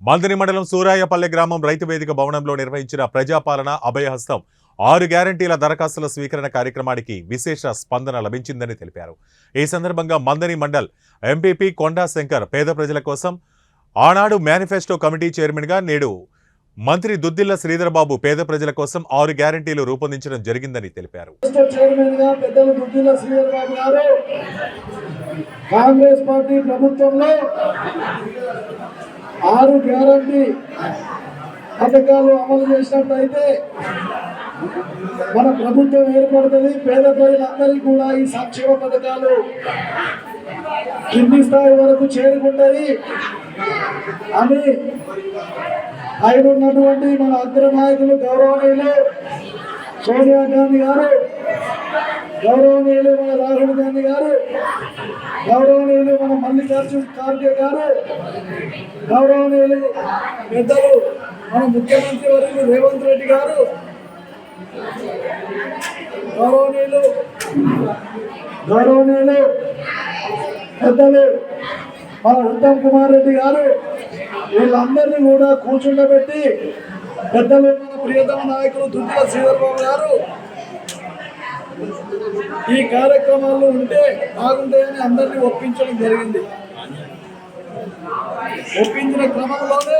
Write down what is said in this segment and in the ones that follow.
మందిని మండలం సూరాయపల్లె గ్రామం రైతు వేదిక భవనంలో నిర్వహించిన ప్రజాపాలన అభయహస్తం 6 గ్యారంటీల దరఖాస్తుల స్వీకరణ కార్యక్రమానికి విశేష స్పందన లభించిందని తెలిపారు. ఈ సందర్భంగా మందిని మండల్ ఎంపీపీ కొండా శంకర్ పేద ప్రజల కోసం ఆనాడు మేనిఫెస్టో కమిటీ చైర్మన్గా నేడు మంత్రి దుద్దిల్ల శ్రీధర్ బాబు పేద ప్రజల కోసం 6 గ్యారంటీలు రూపొందించడం జరిగిందని తెలిపారు. కాంగ్రెస్ పార్టీ ప్రభుత్వంలో 6 గ్యారంటీ పథకాలు అమలు చేసినట్లయితే మన ప్రభుత్వం ఏర్పడుతుంది. పేద ప్రజలందరికీ కూడా ఈ సంక్షేమ పథకాలు కింది స్థాయి వరకు చేరుకుంటాయి అని ఆయన ఉన్నటువంటి మన అగ్ర నాయకులు గౌరవనీయులు సోనియా గాంధీ గారు, గౌరవనీయులు మన రాహుల్ గాంధీ గారు, గౌరవనీయులు మన మల్లికార్జున ఖార్గే గారు, గౌరవనీయులు పెద్దలు మన ముఖ్యమంత్రి వర్యులు రేవంత్ రెడ్డి గారు, గౌరవనీయులు పెద్దలు మన ఉత్తమ్ కుమార్ రెడ్డి గారు, వీళ్ళందరినీ కూడా కూర్చుండబెట్టి పెద్దలు మన ప్రియతమ నాయకులు దుద్దిల శ్రీధర్ బాబు గారు ఈ కార్యక్రమాల్లో ఉంటే బాగుంటాయని అందరినీ ఒప్పించడం జరిగింది. ఒప్పించిన క్రమంలోనే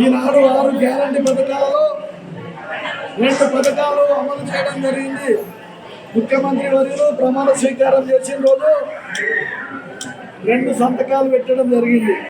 ఈనాడు 6 గ్యారంటీ పథకాలలో 2 పథకాలు అమలు చేయడం జరిగింది. ముఖ్యమంత్రి వర్యులు ప్రమాణ స్వీకారం చేసిన రోజు 2 సంతకాలు పెట్టడం జరిగింది.